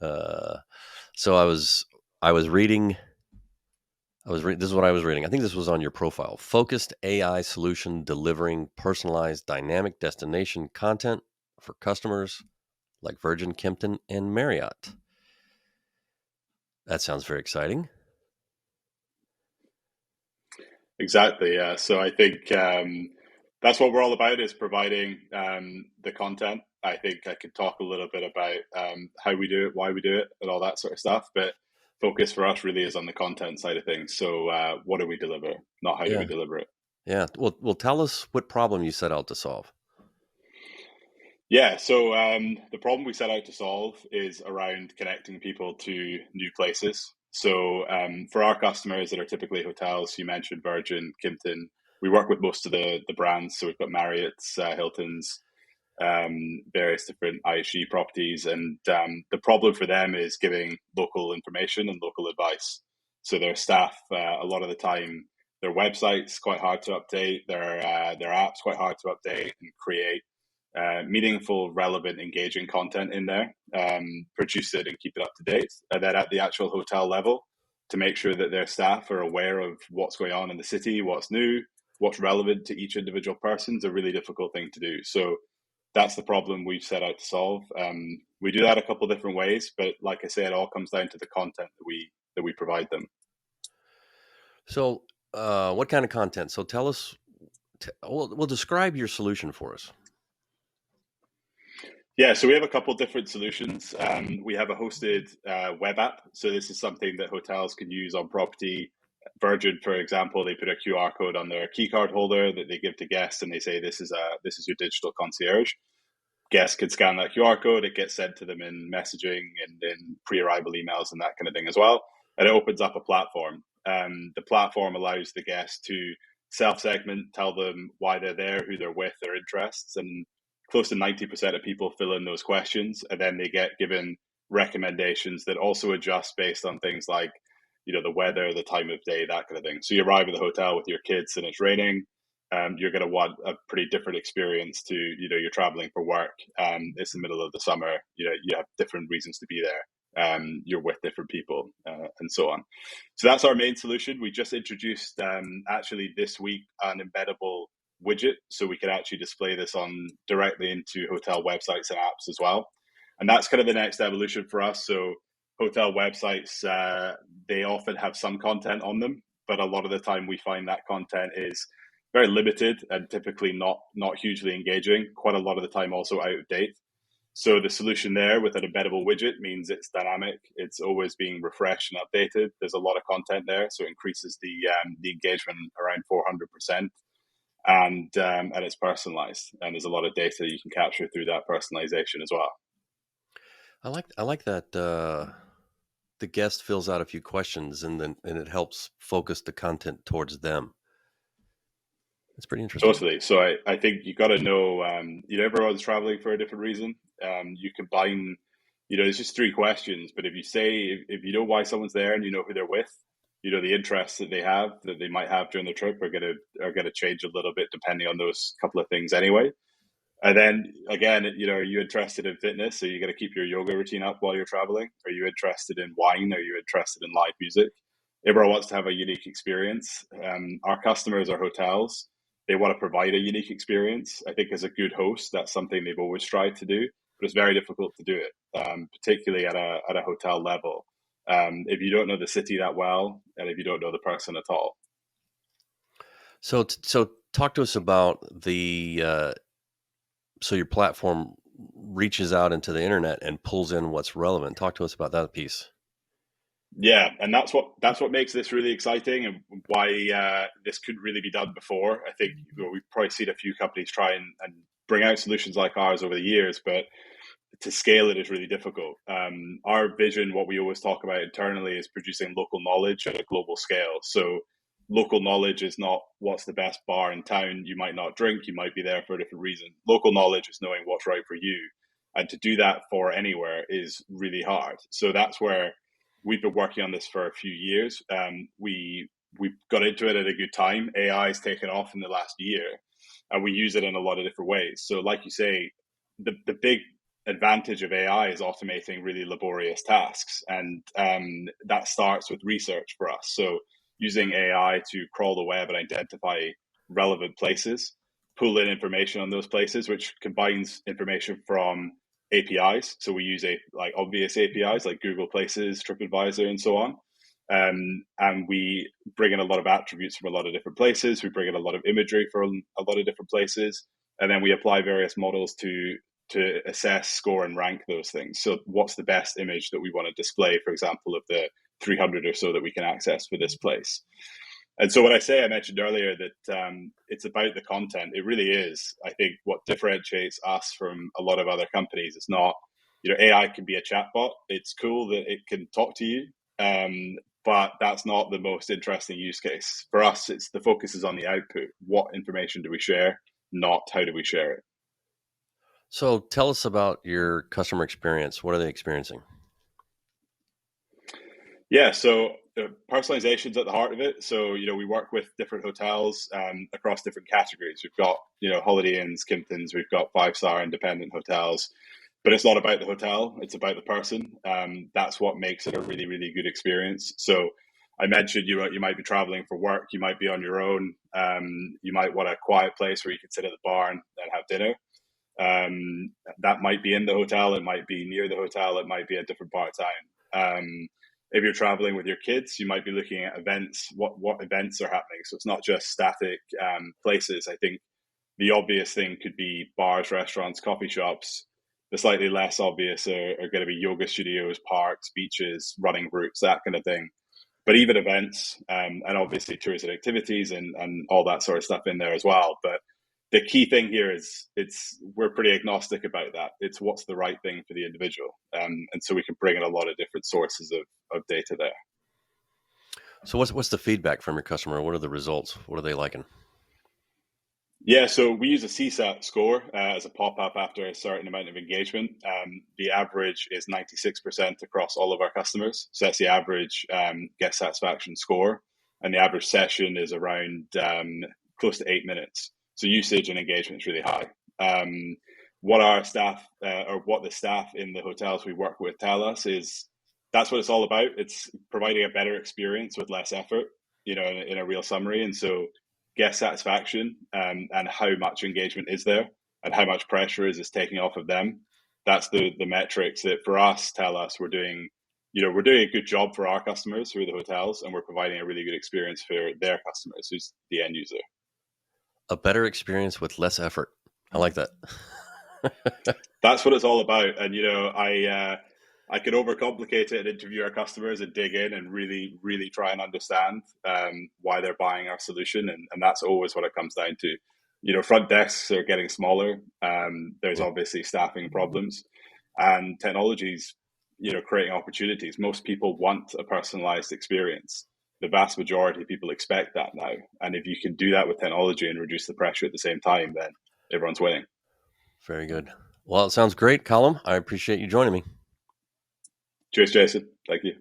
So I was reading. This is what I was reading. I think this was on your profile. Focused AI solution delivering personalized dynamic destination content for customers like Virgin, Kimpton, and Marriott. That sounds very exciting. Exactly. Yeah. So I think that's what we're all about, is providing the content. I think I could talk a little bit about how we do it, why we do it, and all that sort of stuff. But focus for us really is on the content side of things. So what do we deliver, not how do we Yeah. deliver it? Yeah. Well, tell us what problem you set out to solve. Yeah, so the problem we set out to solve is around connecting people to new places. So for our customers that are typically hotels, you mentioned Virgin, Kimpton, we work with most of the brands. So we've got Marriott's, Hilton's, various different IHG properties. And the problem for them is giving local information and local advice. So their staff, a lot of the time, their websites quite hard to update, their apps quite hard to update and create meaningful, relevant, engaging content in there, produce it and keep it up to date. And then at the actual hotel level, to make sure that their staff are aware of what's going on in the city, what's new, what's relevant to each individual person, is a really difficult thing to do. So that's the problem we've set out to solve. We do that a couple of different ways, but like I said, it all comes down to the content that we provide them. So, what kind of content? So, tell us. Well, describe your solution for us. Yeah, so we have a couple different solutions. We have a hosted web app. So this is something that hotels can use on property. Virgin, for example, they put a QR code on their key card holder that they give to guests, and they say this is your digital concierge. Guests can scan that QR code. It gets sent to them in messaging and in pre-arrival emails and that kind of thing as well. And it opens up a platform. The platform allows the guests to self-segment, tell them why they're there, who they're with, their interests, and close to 90% of people fill in those questions, and then they get given recommendations that also adjust based on things like, the weather, the time of day, that kind of thing. So you arrive at the hotel with your kids and it's raining. You're going to want a pretty different experience to, you're traveling for work. It's the middle of the summer. You have different reasons to be there. You're with different people, and so on. So that's our main solution. We just introduced, actually this week, an embeddable widget, so we can actually display this on directly into hotel websites and apps as well. And that's kind of the next evolution for us. So hotel websites, they often have some content on them, but a lot of the time we find that content is very limited and typically not hugely engaging. Quite a lot of the time also out of date. So the solution there with an embeddable widget means it's dynamic. It's always being refreshed and updated. There's a lot of content there, so it increases the engagement around 400%. And it's personalized, and there's a lot of data you can capture through that personalization as well. I like that the guest fills out a few questions and it helps focus the content towards them. It's pretty interesting. Totally. So I think you got to know, everyone's traveling for a different reason. You combine, there's just three questions, but if you know why someone's there and you know who they're with, the interests that they might have during the trip are gonna change a little bit depending on those couple of things anyway. And then again, are you interested in fitness? So you got to keep your yoga routine up while you're traveling. Are you interested in wine? Are you interested in live music? Everyone wants to have a unique experience. Our customers are hotels. They want to provide a unique experience. I think as a good host, that's something they've always tried to do, but it's very difficult to do it, particularly at a hotel level. If you don't know the city that well, and if you don't know the person at all. So talk to us about the so your platform reaches out into the internet and pulls in what's relevant. Talk to us about that piece. Yeah, and that's what makes this really exciting, and why this couldn't really be done before. I think we've probably seen a few companies try and bring out solutions like ours over the years, but to scale it is really difficult. Our vision, what we always talk about internally, is producing local knowledge at a global scale. So local knowledge is not what's the best bar in town. You might not drink, you might be there for a different reason. Local knowledge is knowing what's right for you. And to do that for anywhere is really hard. So that's where we've been working on this for a few years. We got into it at a good time. AI has taken off in the last year, and we use it in a lot of different ways. So like you say, the big advantage of AI is automating really laborious tasks, and that starts with research for us. So using AI to crawl the web and identify relevant places, pull in information on those places, which combines information from APIs. So we use like obvious APIs like Google Places, TripAdvisor, and so on. And we bring in a lot of attributes from a lot of different places. We bring in a lot of imagery from a lot of different places, and then we apply various models to assess, score, and rank those things. So, what's the best image that we want to display, for example, of the 300 or so that we can access for this place? And so, when I mentioned earlier that it's about the content. It really is. I think what differentiates us from a lot of other companies is not, AI can be a chatbot. It's cool that it can talk to you, but that's not the most interesting use case for us. It's the focus is on the output. What information do we share? Not how do we share it. So tell us about your customer experience. What are they experiencing? Yeah, so personalization's at the heart of it. So, we work with different hotels across different categories. We've got, Holiday Inns, Kimptons, we've got five-star independent hotels, but it's not about the hotel, it's about the person. That's what makes it a really, really good experience. So I mentioned you might be traveling for work, you might be on your own, you might want a quiet place where you can sit at the bar and have dinner. That might be in the hotel, it might be near the hotel, it might be a different part of town. If you're traveling with your kids, you might be looking at events. What events are happening? So it's not just static places. I think the obvious thing could be bars, restaurants, coffee shops. The slightly less obvious are going to be yoga studios, parks, beaches, running routes, that kind of thing. But even events, and obviously tours and activities and all that sort of stuff in there as well. But the key thing here is we're pretty agnostic about that. It's what's the right thing for the individual, and so we can bring in a lot of different sources of data there. So what's the feedback from your customer? What are the results? What are they liking? Yeah, so we use a CSAT score as a pop-up after a certain amount of engagement. The average is 96% across all of our customers. So that's the average guest satisfaction score. And the average session is around close to 8 minutes. So usage and engagement is really high. What our staff or what the staff in the hotels we work with tell us is that's what it's all about. It's providing a better experience with less effort, in a real summary. And so guest satisfaction and how much engagement is there and how much pressure is taking off of them. That's the metrics that for us tell us we're doing a good job for our customers who are the hotels, and we're providing a really good experience for their customers, who's the end user. A better experience with less effort. I like that. That's what it's all about. And I could overcomplicate it and interview our customers and dig in and really, really try and understand why they're buying our solution. And that's always what it comes down to. Front desks are getting smaller. There's Mm. obviously staffing problems, and technology's creating opportunities. Most people want a personalized experience. The vast majority of people expect that now. And if you can do that with technology and reduce the pressure at the same time, then everyone's winning. Very good. Well, it sounds great, Colum. I appreciate you joining me. Cheers, Jason. Thank you.